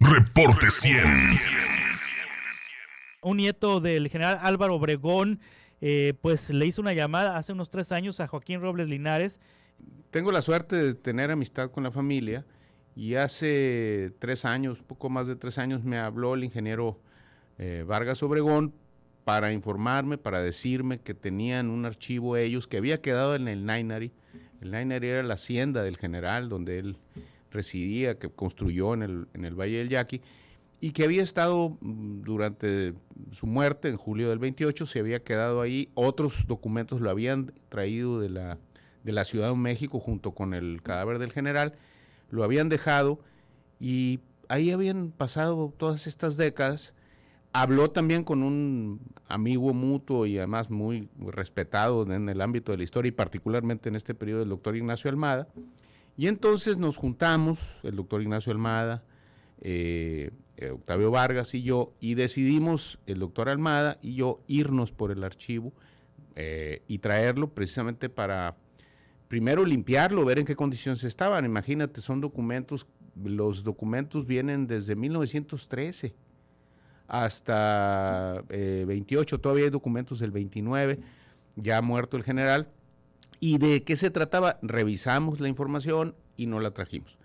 Reporte 100. Un nieto del general Álvaro Obregón, pues le hizo una llamada hace unos 3 años a Joaquín Robles Linares. Tengo la suerte de tener amistad con la familia y hace 3 años, poco más de 3 años, me habló el ingeniero Vargas Obregón para informarme, para decirme que tenían un archivo ellos que había quedado en el Nainari. El Nainari era la hacienda del general donde él residía, que construyó en el Valle del Yaqui, y que había estado durante su muerte en julio del 28, se había quedado ahí. Otros documentos lo habían traído de la Ciudad de México junto con el cadáver del general, lo habían dejado y ahí habían pasado todas estas décadas. Habló también con un amigo mutuo y además muy respetado en el ámbito de la historia y particularmente en este periodo, el doctor Ignacio Almada, y entonces nos juntamos, el doctor Ignacio Almada, Octavio Vargas y yo, y decidimos, el doctor Almada y yo, irnos por el archivo y traerlo precisamente para, primero limpiarlo, ver en qué condiciones estaban. Imagínate, son documentos, los documentos vienen desde 1913 hasta 28, todavía hay documentos del 29, ya ha muerto el general. ¿Y de qué se trataba? Revisamos la información y no la trajimos.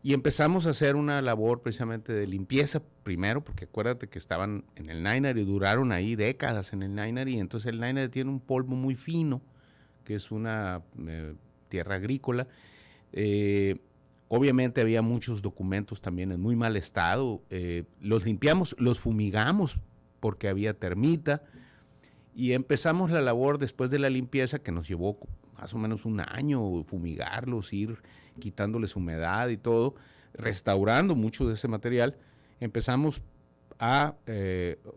Y empezamos a hacer una labor precisamente de limpieza primero, porque acuérdate que estaban en el Nainari, duraron ahí décadas en el Nainari, y entonces el Nainari tiene un polvo muy fino, que es una tierra agrícola. Obviamente había muchos documentos también en muy mal estado, los limpiamos, los fumigamos porque había termita, y empezamos la labor después de la limpieza, que nos llevó más o menos un año, fumigarlos, ir quitándoles humedad y todo, restaurando mucho de ese material. Empezamos a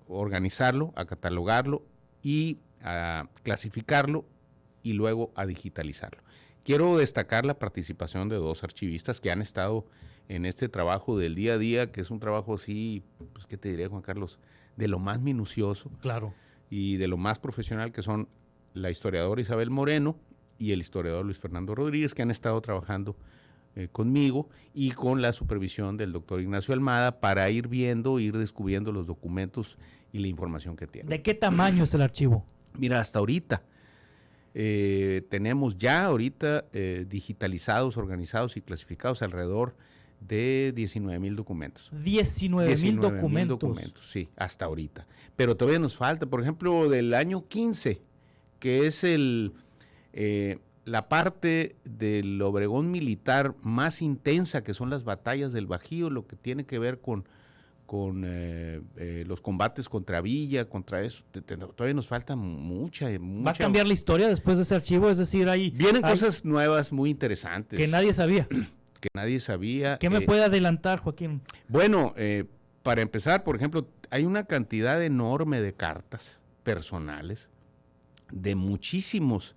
organizarlo, a catalogarlo y a clasificarlo y luego a digitalizarlo. Quiero destacar la participación de 2 archivistas que han estado en este trabajo del día a día, que es un trabajo así, pues, ¿qué te diría, Juan Carlos? De lo más minucioso. Claro. Y de lo más profesional, que son la historiadora Isabel Moreno y el historiador Luis Fernando Rodríguez, que han estado trabajando conmigo y con la supervisión del doctor Ignacio Almada para ir viendo, ir descubriendo los documentos y la información que tienen. ¿De qué tamaño es el archivo? Mira, hasta ahorita tenemos ya digitalizados, organizados y clasificados alrededor de 19,000 documentos. 19,000 documentos. Sí, hasta ahorita. Pero todavía nos falta, por ejemplo, del año 15, que es la parte del Obregón militar más intensa, que son las batallas del Bajío, lo que tiene que ver con los combates contra Villa, contra eso. Todavía nos falta mucha. ¿Va a cambiar la historia después de ese archivo? Es decir, vienen cosas nuevas muy interesantes. Que nadie sabía. Que nadie sabía. ¿Qué me puede adelantar, Joaquín? Bueno, para empezar, por ejemplo, hay una cantidad enorme de cartas personales de muchísimos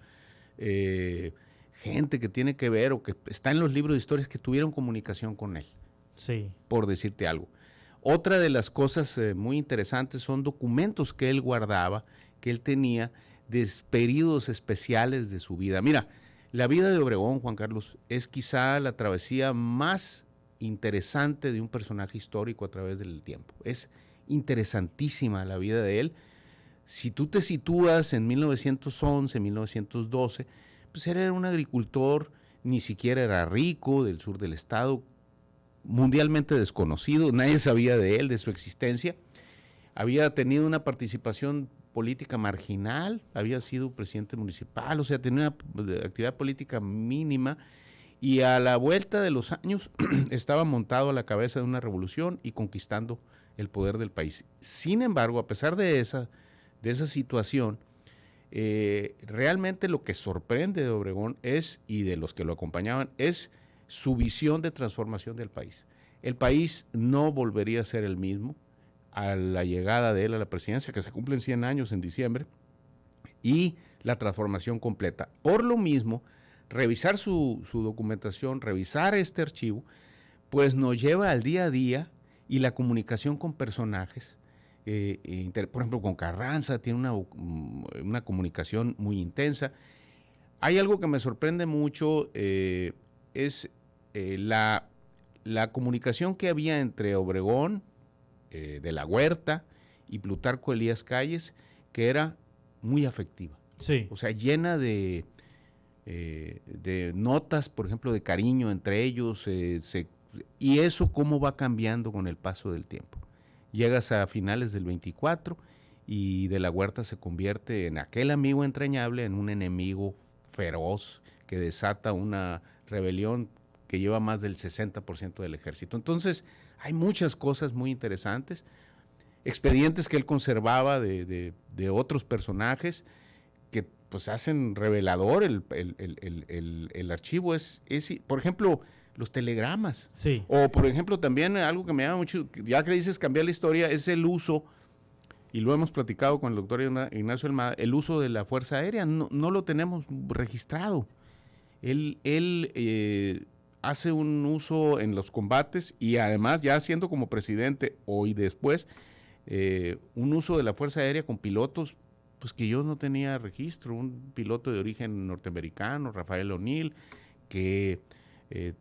gente que tiene que ver o que está en los libros de historias que tuvieron comunicación con él. Sí. Por decirte algo. Otra de las cosas muy interesantes son documentos que él guardaba, que él tenía de periodos especiales de su vida. Mira, la vida de Obregón, Juan Carlos, es quizá la travesía más interesante de un personaje histórico a través del tiempo. Es interesantísima la vida de él. Si tú te sitúas en 1911, 1912, pues él era un agricultor, ni siquiera era rico, del sur del estado, mundialmente desconocido, nadie sabía de él, de su existencia. Había tenido una participación política marginal, había sido presidente municipal, o sea, tenía una actividad política mínima, y a la vuelta de los años estaba montado a la cabeza de una revolución y conquistando el poder del país. Sin embargo, a pesar de esa situación, realmente lo que sorprende de Obregón y de los que lo acompañaban, es su visión de transformación del país. El país no volvería a ser el mismo a la llegada de él a la presidencia, que se cumplen 100 años en diciembre, y la transformación completa. Por lo mismo, revisar su documentación, revisar este archivo, pues nos lleva al día a día y la comunicación con personajes. Por ejemplo, con Carranza tiene una comunicación muy intensa. Hay algo que me sorprende mucho, es la la comunicación que había entre Obregón, de la Huerta, y Plutarco Elías Calles, que era muy afectiva. Sí. O sea, llena de notas, por ejemplo, de cariño entre ellos, y eso cómo va cambiando con el paso del tiempo. Llegas a finales del 24 y de la Huerta se convierte en aquel amigo entrañable, en un enemigo feroz que desata una rebelión que lleva más del 60% del ejército. Entonces, hay muchas cosas muy interesantes, expedientes que él conservaba de otros personajes que pues hacen revelador el archivo. Por ejemplo, los telegramas. Sí. O, por ejemplo, también algo que me llama mucho, ya que dices cambiar la historia, es el uso, y lo hemos platicado con el doctor Ignacio Almada, el uso de la Fuerza Aérea. No lo tenemos registrado. Él hace un uso en los combates y además, ya siendo como presidente hoy después, un uso de la Fuerza Aérea con pilotos pues que yo no tenía registro. Un piloto de origen norteamericano, Rafael O'Neill, que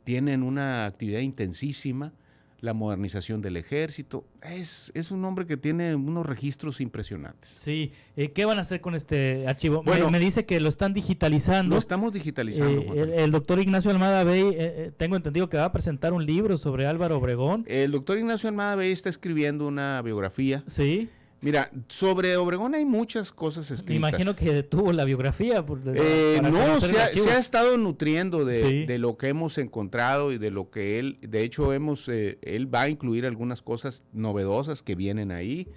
tienen una actividad intensísima, la modernización del ejército. Es un hombre que tiene unos registros impresionantes. Sí, ¿qué van a hacer con este archivo? Bueno, me dice que lo están digitalizando. Lo estamos digitalizando. El doctor Ignacio Almada Bey, tengo entendido que va a presentar un libro sobre Álvaro Obregón. El doctor Ignacio Almada Bey está escribiendo una biografía. Sí. Mira, sobre Obregón hay muchas cosas escritas. Me imagino que detuvo la biografía. No, se ha estado nutriendo de lo que hemos encontrado y de lo que él, de hecho, él va a incluir algunas cosas novedosas que vienen ahí,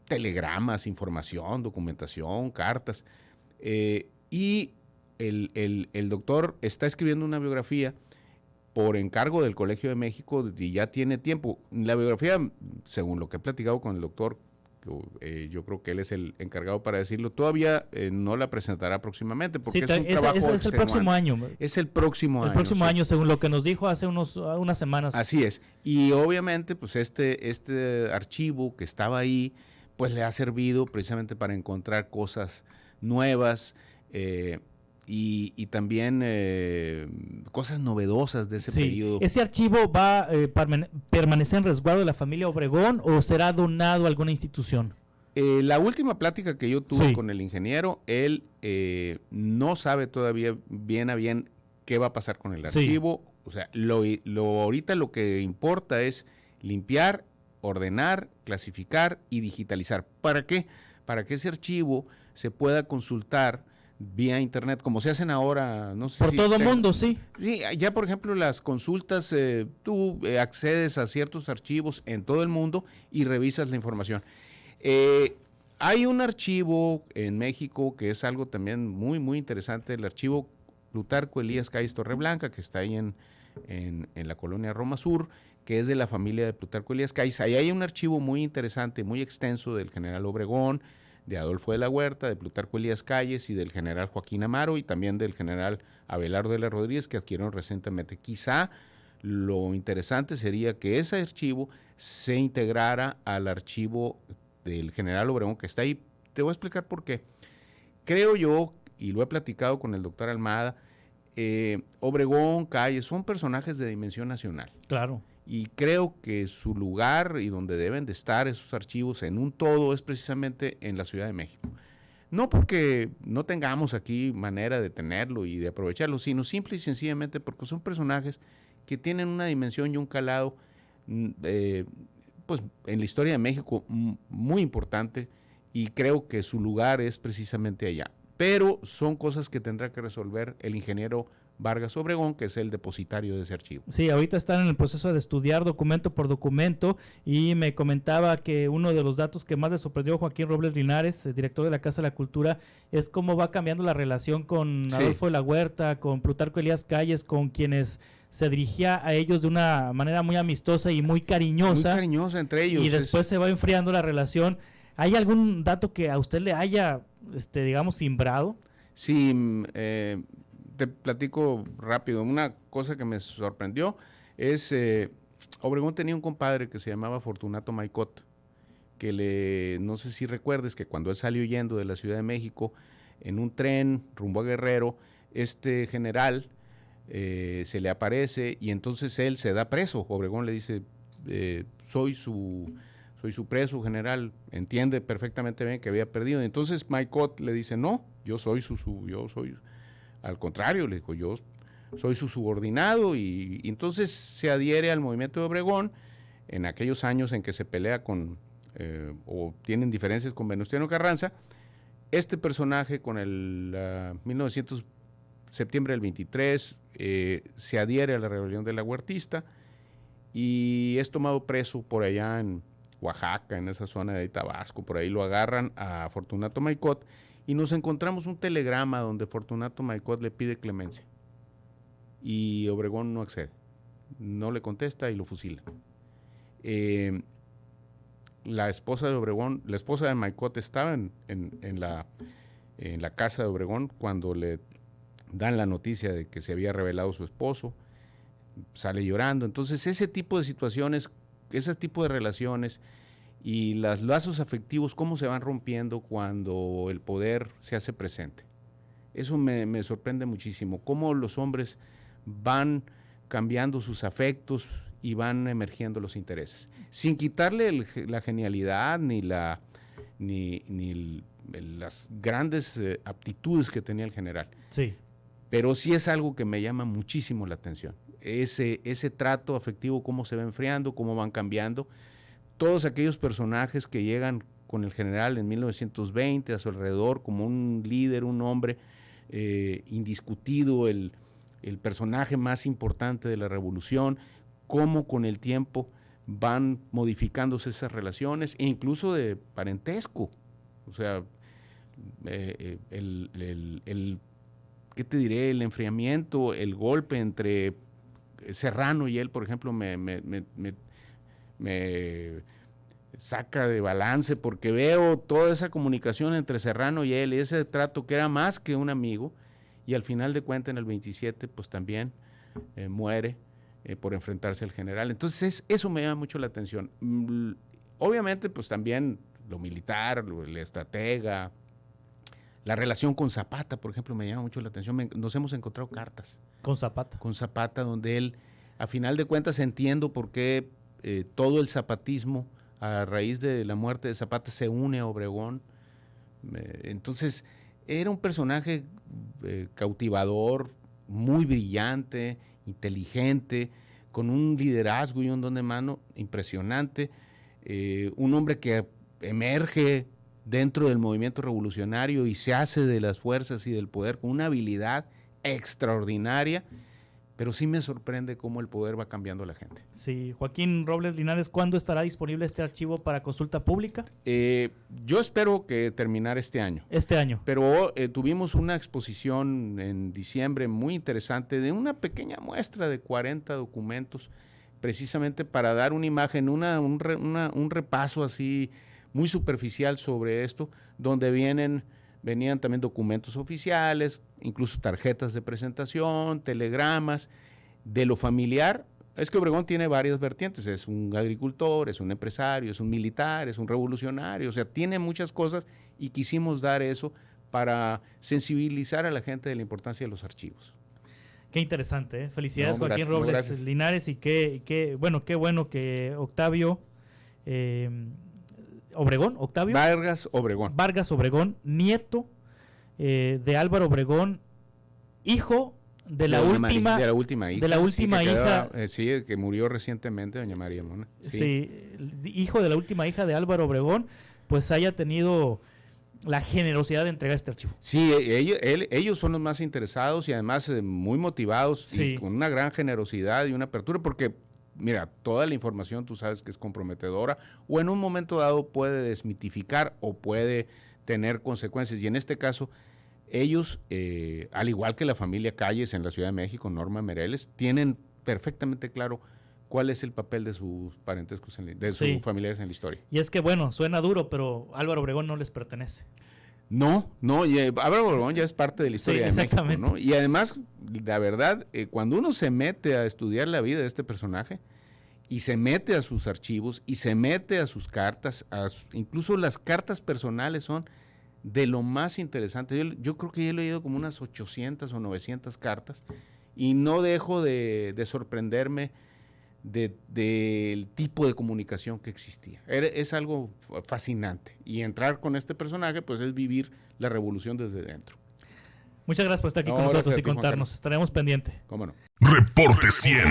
telegramas, información, documentación, cartas, y el doctor está escribiendo una biografía por encargo del Colegio de México y ya tiene tiempo. La biografía, según lo que he platicado con el doctor, yo creo que él es el encargado para decirlo, todavía no la presentará próximamente porque es un trabajo es el próximo año. Es el próximo año. El próximo año, según lo que nos dijo hace unas semanas. Así es. Y obviamente, pues este archivo que estaba ahí, pues le ha servido precisamente para encontrar cosas nuevas, y también cosas novedosas de ese periodo. ¿Ese archivo va a permanecer en resguardo de la familia Obregón o será donado a alguna institución? La última plática que yo tuve con el ingeniero, él no sabe todavía bien a bien qué va a pasar con el archivo. O sea, ahorita lo que importa es limpiar, ordenar, clasificar y digitalizar. ¿Para qué? Para que ese archivo se pueda consultar vía internet, como se hacen ahora, no sé por todo el mundo, sí. Sí, ya por ejemplo las consultas, tú accedes a ciertos archivos en todo el mundo y revisas la información. Hay un archivo en México que es algo también muy, muy interesante, el archivo Plutarco Elías Calles Torreblanca, que está ahí en la colonia Roma Sur, que es de la familia de Plutarco Elías Calles. Ahí hay un archivo muy interesante, muy extenso del general Obregón, de Adolfo de la Huerta, de Plutarco Elías Calles y del general Joaquín Amaro y también del general Abelardo de la Rodríguez, que adquirieron recientemente. Quizá lo interesante sería que ese archivo se integrara al archivo del general Obregón que está ahí. Te voy a explicar por qué. Creo yo, y lo he platicado con el doctor Almada, Obregón, Calles, son personajes de dimensión nacional. Claro. Y creo que su lugar y donde deben de estar esos archivos en un todo es precisamente en la Ciudad de México. No porque no tengamos aquí manera de tenerlo y de aprovecharlo, sino simple y sencillamente porque son personajes que tienen una dimensión y un calado pues en la historia de México muy importante, y creo que su lugar es precisamente allá. Pero son cosas que tendrá que resolver el ingeniero Vargas Obregón, que es el depositario de ese archivo. Sí, ahorita están en el proceso de estudiar documento por documento y me comentaba que uno de los datos que más le sorprendió a Joaquín Robles Linares, el director de la Casa de la Cultura, es cómo va cambiando la relación con Adolfo de la Huerta, con Plutarco Elías Calles, con quienes se dirigía a ellos de una manera muy amistosa y muy cariñosa. Muy cariñosa entre ellos. Y después se va enfriando la relación. ¿Hay algún dato que a usted le haya, digamos, simbrado? Sí, te platico rápido. Una cosa que me sorprendió es, Obregón tenía un compadre que se llamaba Fortunato Maicot, que no sé si recuerdes que cuando él salió huyendo de la Ciudad de México en un tren rumbo a Guerrero, este general se le aparece y entonces él se da preso. Obregón le dice, soy su preso, general, entiende perfectamente bien que había perdido. Entonces Maicot le dice, no, yo soy al contrario, le dijo, yo soy su subordinado, y entonces se adhiere al movimiento de Obregón en aquellos años en que se pelea o tienen diferencias con Venustiano Carranza. Este personaje con el 1900, septiembre del 23, se adhiere a la rebelión de la Huertista y es tomado preso por allá en Oaxaca, en esa zona de Tabasco. Por ahí lo agarran a Fortunato Maicot y nos encontramos un telegrama donde Fortunato Maicot le pide clemencia y Obregón no accede, no le contesta y lo fusila. La esposa de Obregón, la esposa de Maicot estaba en la casa de Obregón cuando le dan la noticia de que se había revelado su esposo, sale llorando. Entonces ese tipo de situaciones, ese tipo de relaciones y los lazos afectivos, cómo se van rompiendo cuando el poder se hace presente. Eso me sorprende muchísimo, cómo los hombres van cambiando sus afectos y van emergiendo los intereses, sin quitarle la genialidad ni las grandes aptitudes que tenía el general. Sí. Pero sí es algo que me llama muchísimo la atención. Ese trato afectivo, cómo se va enfriando, cómo van cambiando. Todos aquellos personajes que llegan con el general en 1920 a su alrededor como un líder, un hombre indiscutido, el personaje más importante de la revolución, cómo con el tiempo van modificándose esas relaciones e incluso de parentesco. O sea, ¿qué te diré? El enfriamiento, el golpe entre Serrano y él, por ejemplo, me saca de balance porque veo toda esa comunicación entre Serrano y él, y ese trato que era más que un amigo, y al final de cuentas en el 27 pues también muere por enfrentarse al general. Entonces eso me llama mucho la atención. Obviamente pues también lo militar, la estratega, la relación con Zapata, por ejemplo, me llama mucho la atención. Nos hemos encontrado cartas. Con Zapata. Con Zapata, donde él, a final de cuentas, entiendo por qué todo el zapatismo, a raíz de la muerte de Zapata, se une a Obregón. Entonces, era un personaje cautivador, muy brillante, inteligente, con un liderazgo y un don de mano impresionante. Un hombre que emerge dentro del movimiento revolucionario y se hace de las fuerzas y del poder con una habilidad extraordinaria, pero sí me sorprende cómo el poder va cambiando a la gente. Sí, Joaquín Robles Linares, ¿cuándo estará disponible este archivo para consulta pública? Yo espero que terminar este año. Este año. Pero tuvimos una exposición en diciembre muy interesante de una pequeña muestra de 40 documentos, precisamente para dar una imagen, un repaso así muy superficial sobre esto, donde venían también documentos oficiales, incluso tarjetas de presentación, telegramas. De lo familiar, es que Obregón tiene varias vertientes, es un agricultor, es un empresario, es un militar, es un revolucionario, o sea, tiene muchas cosas y quisimos dar eso para sensibilizar a la gente de la importancia de los archivos. Qué interesante, ¿eh? Felicidades, Joaquín Robles Linares, y qué bueno que Octavio Octavio Vargas Obregón, nieto de Álvaro Obregón, hijo de la última hija, que murió recientemente, doña María Mona. Sí, hijo de la última hija de Álvaro Obregón, pues haya tenido la generosidad de entregar este archivo. Sí, ellos son los más interesados y además muy motivados, sí, y con una gran generosidad y una apertura, porque mira, toda la información tú sabes que es comprometedora o en un momento dado puede desmitificar o puede tener consecuencias. Y en este caso, ellos, al igual que la familia Calles en la Ciudad de México, Norma Mereles, tienen perfectamente claro cuál es el papel de sus parentescos, sus familiares en la historia. Y es que, bueno, suena duro, pero Álvaro Obregón no les pertenece. No, Álvaro Obregón ya es parte de la historia de México, ¿no? Y además, la verdad, cuando uno se mete a estudiar la vida de este personaje y se mete a sus archivos y se mete a sus cartas, incluso las cartas personales son de lo más interesante. Yo creo que he leído como unas 800 o 900 cartas Y no dejo de sorprenderme del tipo de comunicación que existía. Es algo fascinante. Y entrar con este personaje, pues es vivir la revolución desde dentro. Muchas gracias por estar aquí con nosotros y contarnos. Estaremos pendientes. ¿Cómo no? Reporte 100.